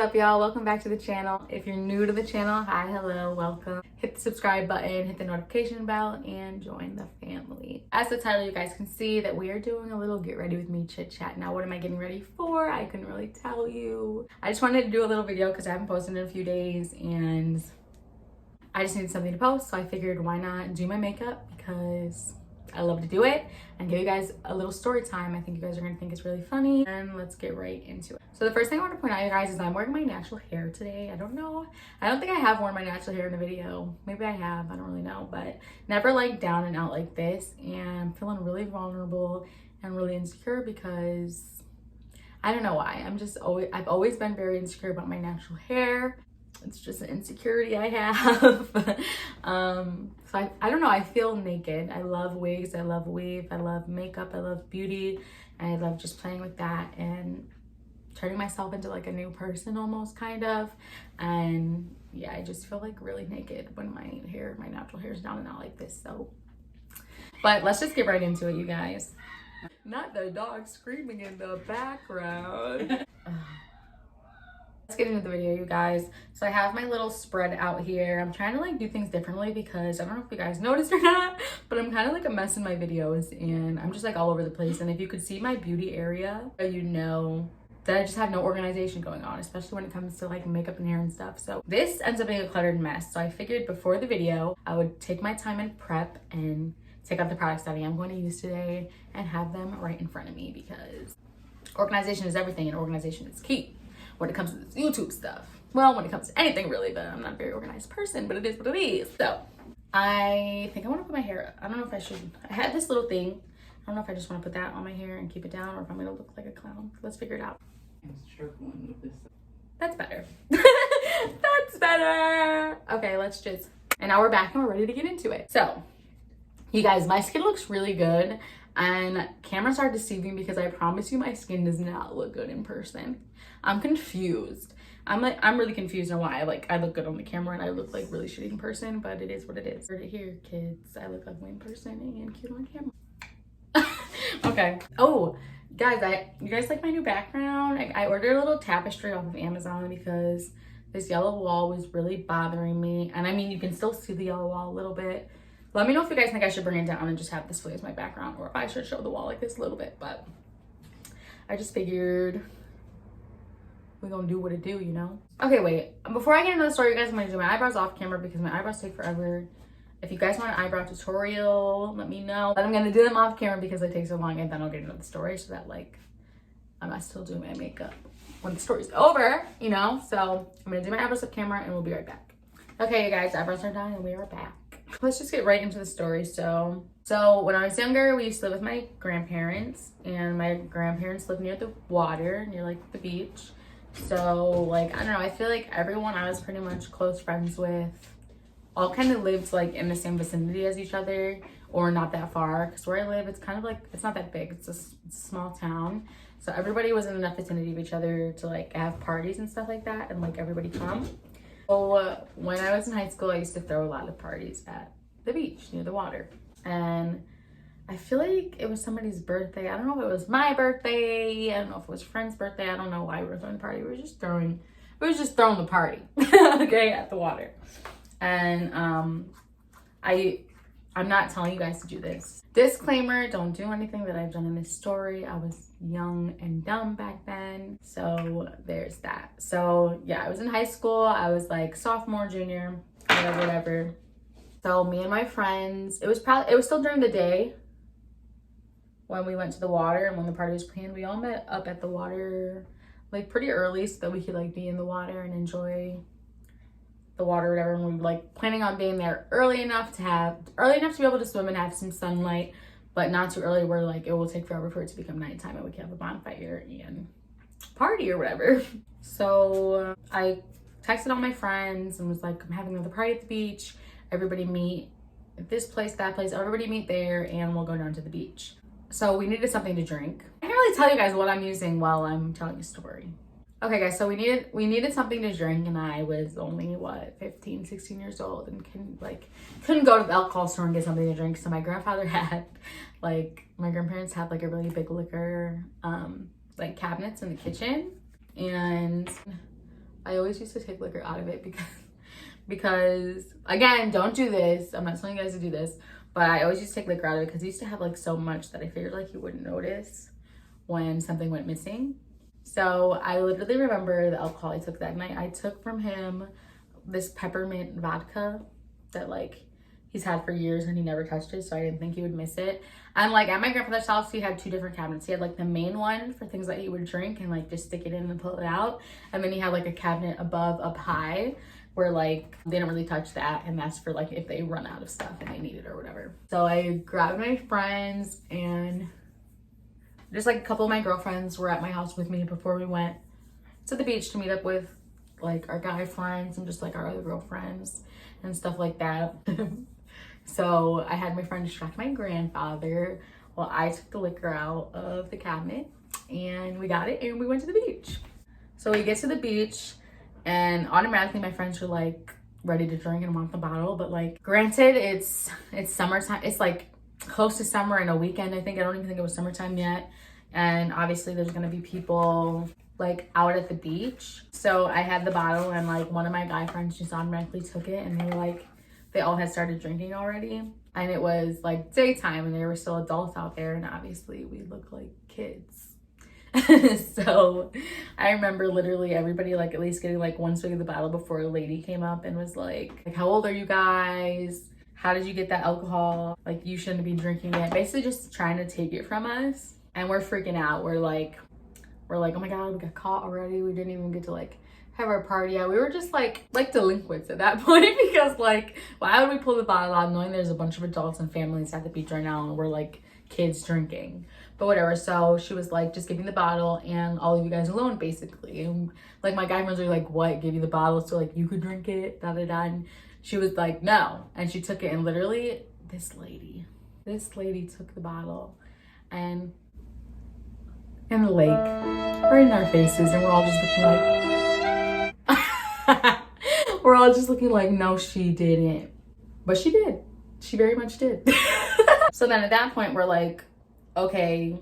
up, y'all? Welcome back to the channel. If you're new to the channel, hi, hello, welcome. Hit the subscribe button, hit the notification bell, and join the family. As the title, you guys can see that we are doing a little get ready with me chit chat. Now, what am I getting ready for? I couldn't really tell you. I just wanted to do a little video because I haven't posted in a few days and I just needed something to post. So I figured why not do my makeup because I love to do it and give you guys a little story time. I think you guys are gonna think it's really funny, and let's get right into it. So the first thing I want to point out, you guys, is I'm wearing my natural hair today. I don't know. I don't think I have worn my natural hair in a video. Maybe I have, I don't really know, but never like down and out like this. And I'm feeling really vulnerable and really insecure because I don't know why. I've always been very insecure about my natural hair. It's just an insecurity I have. So I don't know, I feel naked. I love wigs, I love weave, I love makeup, I love beauty, and I love just playing with that and turning myself into like a new person almost, kind of. And yeah, I just feel like really naked when my natural hair is down and out like this. So, but let's just get right into it, you guys. Not the dog screaming in the background. Let's get into the video, you guys. So I have my little spread out here. I'm trying to like do things differently because I don't know if you guys noticed or not, but I'm kind of like a mess in my videos and I'm just like all over the place. And if you could see my beauty area, you know that I just have no organization going on, especially when it comes to like makeup and hair and stuff. So this ends up being a cluttered mess. So I figured before the video, I would take my time and prep and take out the products that I am going to use today and have them right in front of me because organization is everything and organization is key when it comes to this YouTube stuff. Well, when it comes to anything really, but I'm not a very organized person, but it is what it is. So I think I want to put my hair up. I don't know if I should. I had this little thing. I don't know if I just want to put that on my hair and keep it down or if I'm gonna look like a clown. Let's figure it out. I'm struggling with this. That's better. That's better. Okay, let's just, and now we're back and we're ready to get into it. So you guys, my skin looks really good and cameras are deceiving because I promise you my skin does not look good in person. I'm confused. I'm really confused on why. I look good on the camera and I look like really shitty in person, but it is what it is. Heard it here, kids. I look ugly in person and cute on camera. Okay. Oh, guys, you guys like my new background? I ordered a little tapestry off of Amazon because this yellow wall was really bothering me. And I mean, you can still see the yellow wall a little bit. Let me know if you guys think I should bring it down and just have this as my background, or if I should show the wall like this a little bit, but I just figured we're gonna do what it do, you know? Okay, wait, before I get into the story, you guys, I'm gonna do my eyebrows off camera because my eyebrows take forever. If you guys want an eyebrow tutorial, let me know. But I'm gonna do them off camera because they take so long, and then I'll get into the story so that like, I'm not still doing my makeup when the story's over, you know? So I'm gonna do my eyebrows off camera and we'll be right back. Okay, you guys, eyebrows are done and we are back. Let's just get right into the story. So when I was younger, we used to live with my grandparents, and my grandparents lived near the water, near like the beach. So like, I don't know, I feel like everyone I was pretty much close friends with all kind of lived like in the same vicinity as each other, or not that far, because where I live, it's kind of like, it's not that big, it's a small town. So everybody was in enough vicinity of each other to like have parties and stuff like that, and like everybody come. So when I was in high school, I used to throw a lot of parties at the beach near the water. And I feel like it was somebody's birthday. I don't know if it was my birthday. I don't know if it was a friend's birthday. I don't know why we were throwing the party. We were just throwing the party, okay, at the water. And I'm not telling you guys to do this. Disclaimer, don't do anything that I've done in this story. I was young and dumb back then. So there's that. So yeah, I was in high school. I was like sophomore, junior, whatever. So me and my friends, it was still during the day when we went to the water and when the party was planned. We all met up at the water like pretty early so that we could like be in the water and enjoy the water or whatever. And we were like planning on being there early enough to be able to swim and have some sunlight, but not too early where like it will take forever for it to become nighttime and we can have a bonfire and party or whatever. So I texted all my friends and was like, I'm having another party at the beach. Everybody meet at this place, that place, everybody meet there and we'll go down to the beach. So we needed something to drink. I can't really tell you guys what I'm using while I'm telling a story. Okay guys, so we needed something to drink, and I was only what, 15, 16 years old, and couldn't go to the alcohol store and get something to drink. So my grandfather had like, my grandparents had like a really big liquor like cabinets in the kitchen, and I always used to take liquor out of it because again, don't do this. I'm not telling you guys to do this, but I always used to take liquor out of it because he used to have like so much that I figured like he wouldn't notice when something went missing. So I literally remember the alcohol I took that night. I took from him this peppermint vodka that like he's had for years and he never touched it, so I didn't think he would miss it. And like at my grandfather's house, he had 2 different cabinets. He had like the main one for things that he would drink and like just stick it in and pull it out. And then he had like a cabinet above up high where like they don't really touch that, and that's for like if they run out of stuff and they need it or whatever. So I grabbed my friends, and just like a couple of my girlfriends were at my house with me before we went to the beach to meet up with like our guy friends and just like our other girlfriends and stuff like that. So I had my friend distract my grandfather while I took the liquor out of the cabinet, and we got it and we went to the beach. So we get to the beach and automatically my friends were like ready to drink and want the bottle, but like granted it's summertime, it's like close to summer and a weekend. I don't even think it was summertime yet, and obviously there's gonna be people like out at the beach. So I had the bottle, and like one of my guy friends just automatically took it, and they all had started drinking already, and it was like daytime and there were still adults out there, and obviously we looked like kids. So I remember literally everybody like at least getting like one swig of the bottle before a lady came up and was like how old are you guys? How did you get that alcohol? Like you shouldn't be drinking it. Basically just trying to take it from us. And we're freaking out. We're like, oh my God, we got caught already. We didn't even get to like have our party out. We were just like delinquents at that point because like, why would we pull the bottle out knowing there's a bunch of adults and families at the beach right now and we're like kids drinking? But whatever. So she was like, just give me the bottle and I'll leave you guys alone, basically. And like my guy friends were like, what? Give you the bottle so like you could drink it? Da da da. And she was like, no. And she took it, and literally this lady took the bottle and in the lake, right in our faces, and we're all just looking like we're all just looking like, no, she didn't. But she did. She very much did. So then at that point we're like, okay,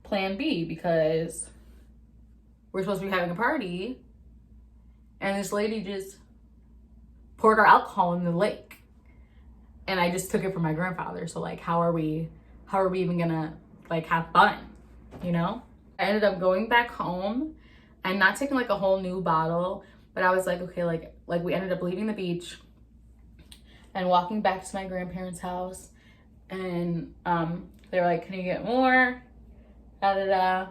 plan B, because we're supposed to be having a party and this lady just poured our alcohol in the lake, and I just took it from my grandfather. So like how are we even gonna like have fun, you know? I ended up going back home and not taking like a whole new bottle, but I was like, okay, like we ended up leaving the beach and walking back to my grandparents' house, and they were like, can you get more? Da da da.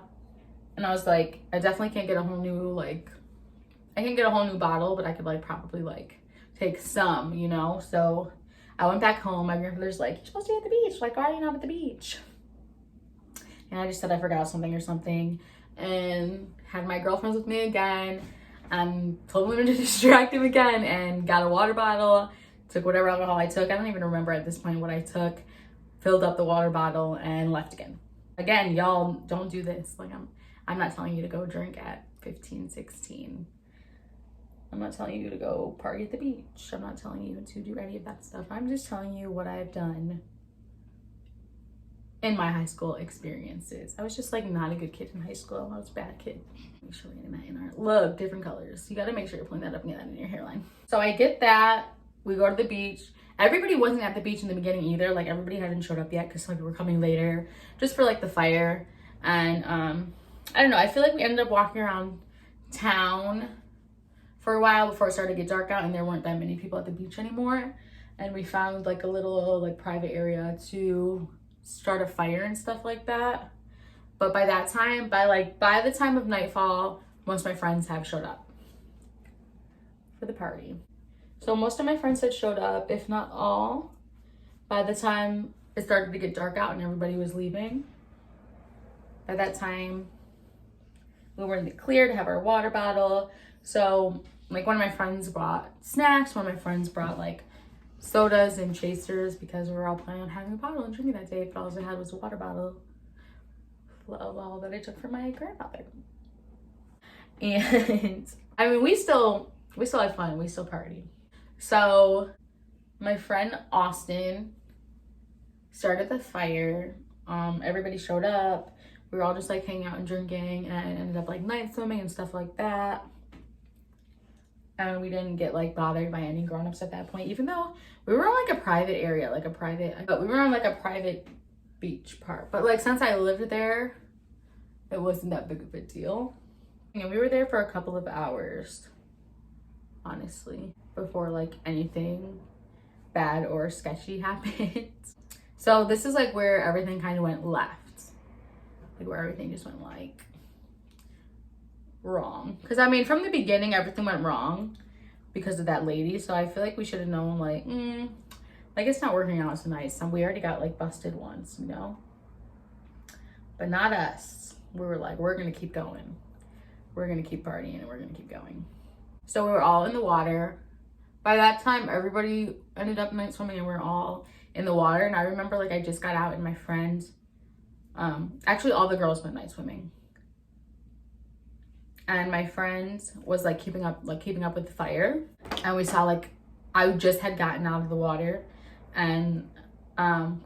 And I was like, I definitely can't get a whole new I can't get a whole new bottle, but I could like probably like take some, you know? So I went back home. My grandfather's like, you're supposed to be at the beach. Like, why are you not at the beach? And I just said I forgot something or something, and had my girlfriends with me again, and told them to distract him again, and got a water bottle, took whatever alcohol I took. I don't even remember at this point what I took, filled up the water bottle, and left again. Again, y'all don't do this. Like I'm not telling you to go drink at 15, 16. I'm not telling you to go party at the beach. I'm not telling you to do any of that stuff. I'm just telling you what I've done in my high school experiences. I was just like not a good kid in high school. I was a bad kid. Make sure we're getting that in our look, different colors. You gotta make sure you're pulling that up and get that in your hairline. So I get that. We go to the beach. Everybody wasn't at the beach in the beginning either. Like everybody hadn't showed up yet because like we're coming later, just for like the fire. And I don't know. I feel like we ended up walking around town for a while before it started to get dark out, and there weren't that many people at the beach anymore. And we found like a little like private area to start a fire and stuff like that. But by that time, by the time of nightfall, most of my friends have showed up for the party. So most of my friends had showed up, if not all, by the time it started to get dark out and everybody was leaving. By that time, we were in the clear to have our water bottle. So like one of my friends brought snacks, one of my friends brought like sodas and chasers because we were all planning on having a bottle and drinking that day, but all I had was a water bottle of all that I took from my grandfather. And I mean, we still had fun, we still partied. So my friend Austin started the fire. Everybody showed up. We were all just like hanging out and drinking, and I ended up like night swimming and stuff like that. And we didn't get like bothered by any grown-ups at that point, even though we were on like a private area, but we were on like a private beach part. But like since I lived there, it wasn't that big of a deal. And we were there for a couple of hours, honestly, before like anything bad or sketchy happened. So this is like where everything kind of went left, like where everything just went like wrong. Because I mean, from the beginning everything went wrong because of that lady, so I feel like we should have known like like it's not working out tonight. So we already got like busted once, you know, but not us. We were like, we're gonna keep going, we're gonna keep partying, and we're gonna keep going. So we were all in the water. By that time everybody ended up night swimming and we were all in the water. And I remember like I just got out and my friends, actually all the girls went night swimming, and my friend was like keeping up with the fire. And we saw like, I just had gotten out of the water, and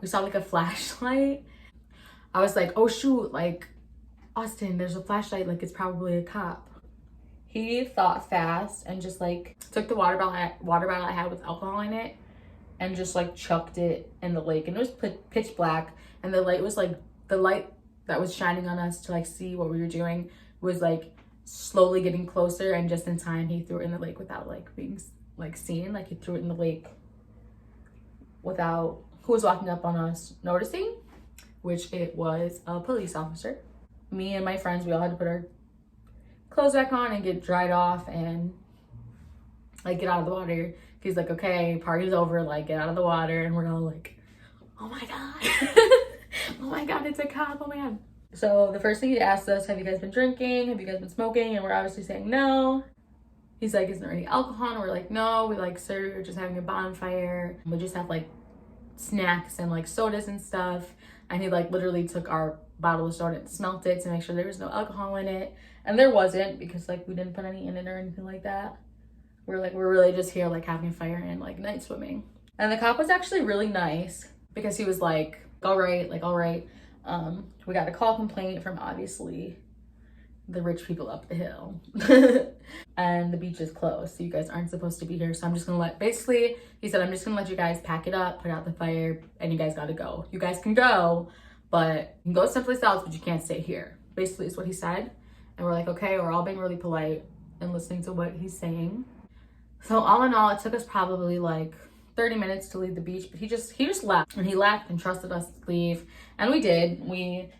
we saw like a flashlight. I was like, oh shoot, like Austin, there's a flashlight, like it's probably a cop. He thought fast and just like took the water bottle I had with alcohol in it and just like chucked it in the lake. And it was pitch black, and the light was like, the light that was shining on us to like see what we were doing was like slowly getting closer, and just in time he threw it in the lake without like being like seen. Like he threw it in the lake without who was walking up on us noticing, which it was a police officer. Me and my friends, we all had to put our clothes back on and get dried off and like get out of the water. He's like, okay, party's over, like get out of the water. And we're all like, oh my god. Oh my god, it's a cop, oh my god. So the first thing he asked us, have you guys been drinking? Have you guys been smoking? And we're obviously saying no. He's like, is there any alcohol? And we're like, no. We like, sir, we're just having a bonfire. We just have like snacks and like sodas and stuff. And he like literally took our bottle of soda and smelt it to make sure there was no alcohol in it. And there wasn't, because like we didn't put any in it or anything like that. We're really just here like having fire and like night swimming. And the cop was actually really nice, because he was like, all right. We got a call complaint from obviously the rich people up the hill. And the beach is closed, so you guys aren't supposed to be here. So I'm just gonna basically, he said, I'm just gonna let you guys pack it up, put out the fire, and you guys gotta go. You guys can go, but you can go someplace else, but you can't stay here. Basically is what he said. And we're like, okay, we're all being really polite and listening to what he's saying. So all in all, it took us probably like 30 minutes to leave the beach, but he just left. And he left and trusted us to leave. And we did. We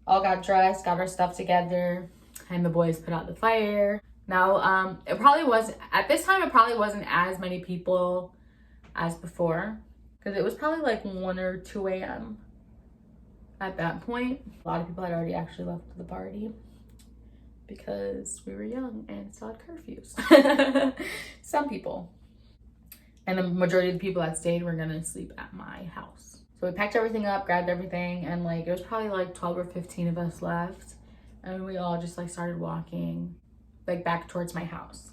all got dressed, got our stuff together, and the boys put out the fire. Now, it probably wasn't as many people as before, because it was probably like 1 or 2 a.m. at that point. A lot of people had already actually left the party because we were young and still had curfews. Some people. And the majority of the people that stayed were gonna sleep at my house. So we packed everything up, grabbed everything, and like it was probably like 12 or 15 of us left. And we all just like started walking like back towards my house.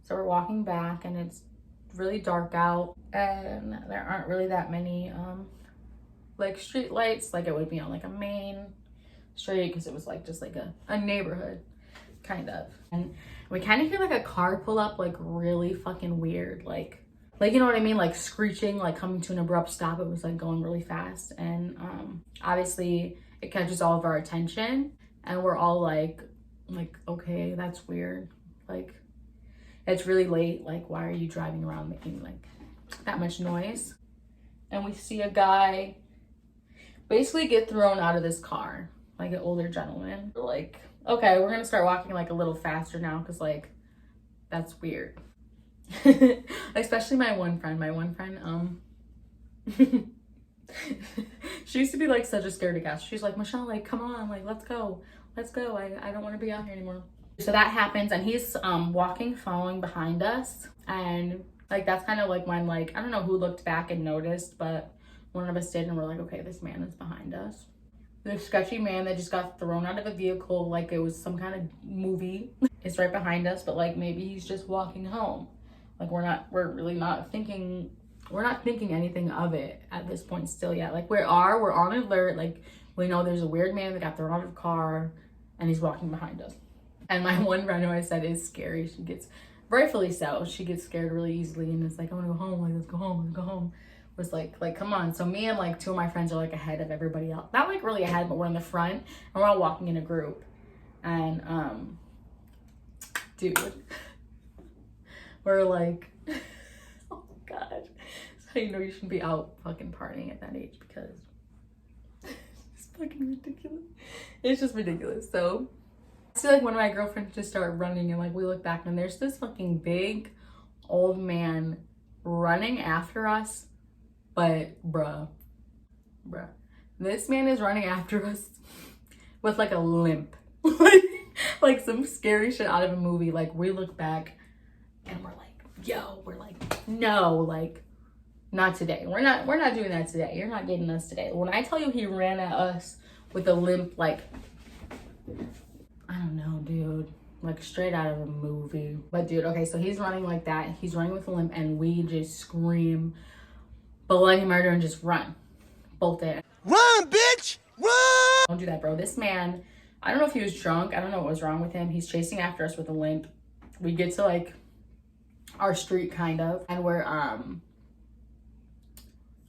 So we're walking back, and it's really dark out, and there aren't really that many like street lights like it would be on like a main street, because it was like just like a neighborhood kind of. And we kind of hear like a car pull up like really fucking weird, like you know what I mean, like screeching, like coming to an abrupt stop. It was like going really fast, and obviously it catches all of our attention, and we're all like okay, that's weird, like it's really late, like why are you driving around making like that much noise? And we see a guy basically get thrown out of this car, like an older gentleman. We're like, okay, we're gonna start walking like a little faster now, because like that's weird. Especially my one friend, she used to be like such a scaredy cat. She's like, Michelle, like come on, like let's go, I don't want to be out here anymore. So that happens, and he's following behind us, and like that's kind of like when, like, I don't know who looked back and noticed, but one of us did, and we're like, okay, this man is behind us. The sketchy man that just got thrown out of a vehicle like it was some kind of movie is right behind us, but like maybe he's just walking home. Like we're not thinking anything of it at this point still yet. Like we're on alert, like we know there's a weird man that got thrown out of a car and he's walking behind us. And my one friend who I said is scary, she gets, rightfully so, she gets scared really easily and it's like, I want to go home, like, let's go home, let's go home. Was like, come on. So me and like two of my friends are like ahead of everybody else. Not like really ahead, but we're in the front and we're all walking in a group. And dude, we're like, oh my god. So you know you shouldn't be out fucking partying at that age because it's fucking ridiculous. It's just ridiculous. So I see like one of my girlfriends just start running and like we look back and there's this fucking big old man running after us. But bruh, this man is running after us with like a limp, like some scary shit out of a movie. Like we look back and we're like, yo, we're like, no, like not today. We're not doing that today. You're not getting us today. When I tell you he ran at us with a limp, like, I don't know, dude, like straight out of a movie. But dude, okay, so he's running like that. He's running with a limp and we just scream bloody murder and just run. Bolt it. Run, bitch! Run! Don't do that, bro. This man, I don't know if he was drunk. I don't know what was wrong with him. He's chasing after us with a limp. We get to like our street kind of, and we're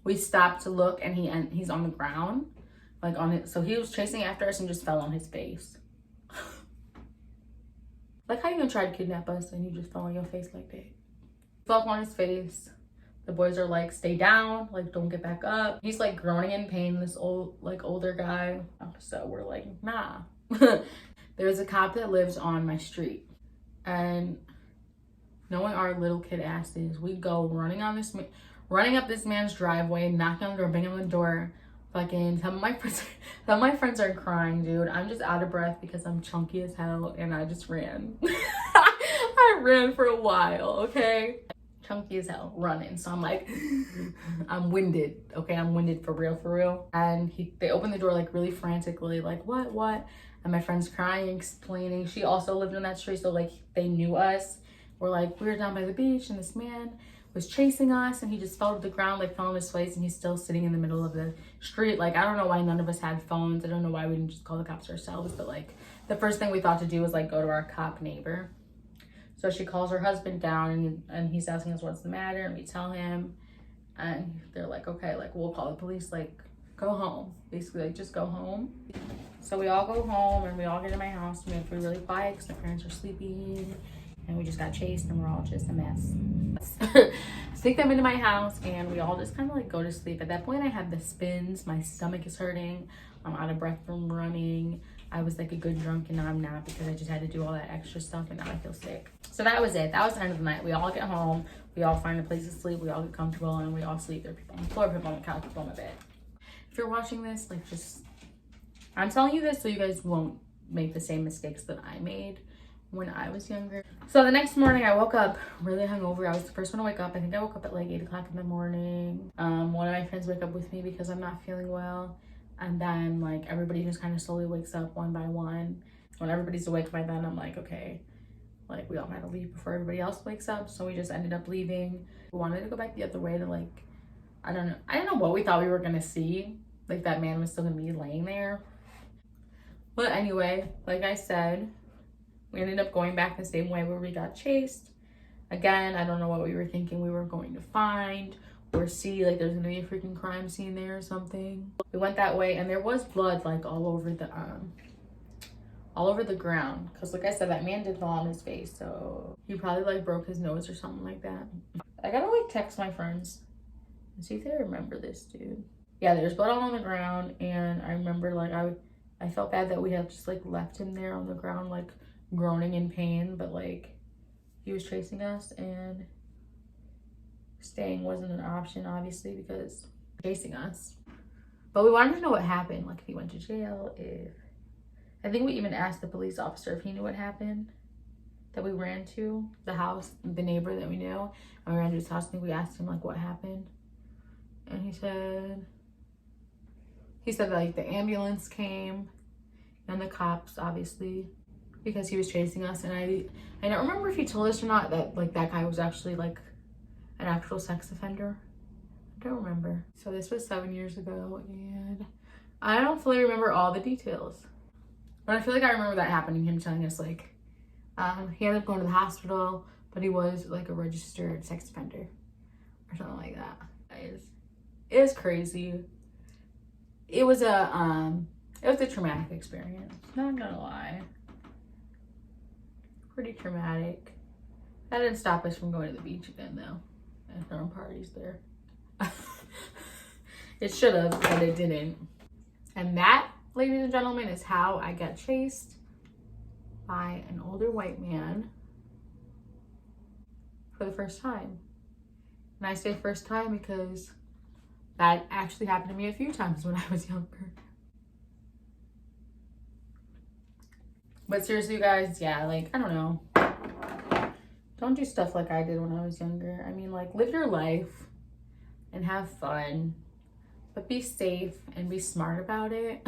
we stopped to look and he's on the ground, like on it. So he was chasing after us and just fell on his face. Like how you gonna try to kidnap us and you just fell on your face like that? Fell on his face. The boys are like, stay down, like don't get back up. He's like groaning in pain, this older guy. So we're like, nah. There's a cop that lives on my street. And knowing our little kid asses, we go running up this man's driveway, knocking on the door, banging on the door. Fucking some of my friends are crying, dude. I'm just out of breath because I'm chunky as hell and I just ran. I ran for a while, okay? Chunky as hell, running. So I'm like, I'm winded, okay? I'm winded for real. And they opened the door like really frantically, like, what? And my friend's crying, explaining. She also lived on that street, so like they knew us. We're like, we were down by the beach and this man was chasing us and he just fell to the ground, like fell on his face and he's still sitting in the middle of the street. Like, I don't know why none of us had phones. I don't know why we didn't just call the cops ourselves, but like the first thing we thought to do was like go to our cop neighbor. So she calls her husband down and he's asking us what's the matter and we tell him and they're like, okay, like we'll call the police, like go home. Basically like just go home. So we all go home and we all get in my house and we have to be really quiet because my parents are sleeping and we just got chased and we're all just a mess. Sneak them into my house and we all just kind of like go to sleep. At that point I had the spins, my stomach is hurting, I'm out of breath from running. I was like a good drunk and now I'm not because I just had to do all that extra stuff and now I feel sick. So that was it. That was the end of the night. We all get home, we all find a place to sleep, we all get comfortable and we all sleep. There are people on the floor, people on the couch, people on the bed. If you're watching this, like just, I'm telling you this so you guys won't make the same mistakes that I made when I was younger. So the next morning I woke up really hungover. I was the first one to wake up. I think I woke up at like 8 o'clock in the morning. One of my friends wake up with me because I'm not feeling well. And then like everybody just kind of slowly wakes up one by one. When everybody's awake by then, I'm like, okay, like we all gotta leave before everybody else wakes up. So we just ended up leaving. We wanted to go back the other way to like, I don't know what we thought we were gonna see. Like that man was still gonna be laying there. But anyway, like I said, we ended up going back the same way where we got chased. Again, I don't know what we were thinking we were going to find or see, like there's gonna be a freaking crime scene there or something. We went that way and there was blood like all over the ground. Cause like I said, that man did fall on his face. So he probably like broke his nose or something like that. I gotta like text my friends and see if they remember this, dude. Yeah, there's blood all on the ground and I remember like I felt bad that we had just like left him there on the ground like groaning in pain, but like he was chasing us and staying wasn't an option obviously because chasing us. But we wanted to know what happened, like if he went to jail, I think we even asked the police officer if he knew what happened, that we ran to the house, the neighbor that we knew, and we ran to his house. I think we asked him like what happened and he said that like the ambulance came and the cops obviously because he was chasing us. And I don't remember if he told us or not that like that guy was actually like an actual sex offender. I don't remember. So this was 7 years ago and I don't fully remember all the details, but I feel like I remember that happening, him telling us like He ended up going to the hospital, but he was like a registered sex offender or something like that. It was crazy. It was a traumatic experience. Not gonna lie. Pretty traumatic. That didn't stop us from going to the beach again though, and throwing parties there. It should have, but it didn't. And that, ladies and gentlemen, is how I got chased by an older white man for the first time. And I say first time because that actually happened to me a few times when I was younger. But seriously, you guys, yeah, like, I don't know. Don't do stuff like I did when I was younger. I mean, like, live your life and have fun, but be safe and be smart about it.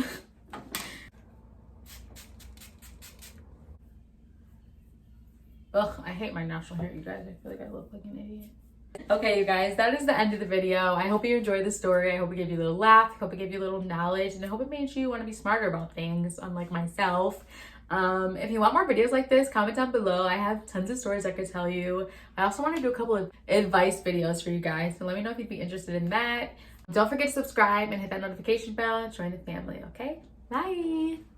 Ugh, I hate my natural hair, you guys. I feel like I look like an idiot. Okay, you guys, that is the end of the video. I hope you enjoyed the story. I hope it gave you a little laugh. I hope it gave you a little knowledge. And I hope it made you want to be smarter about things, unlike myself. If you want more videos like this, comment down below. I have tons of stories I could tell you. I also want to do a couple of advice videos for you guys. So let me know if you'd be interested in that. Don't forget to subscribe and hit that notification bell and join the family, okay? Bye!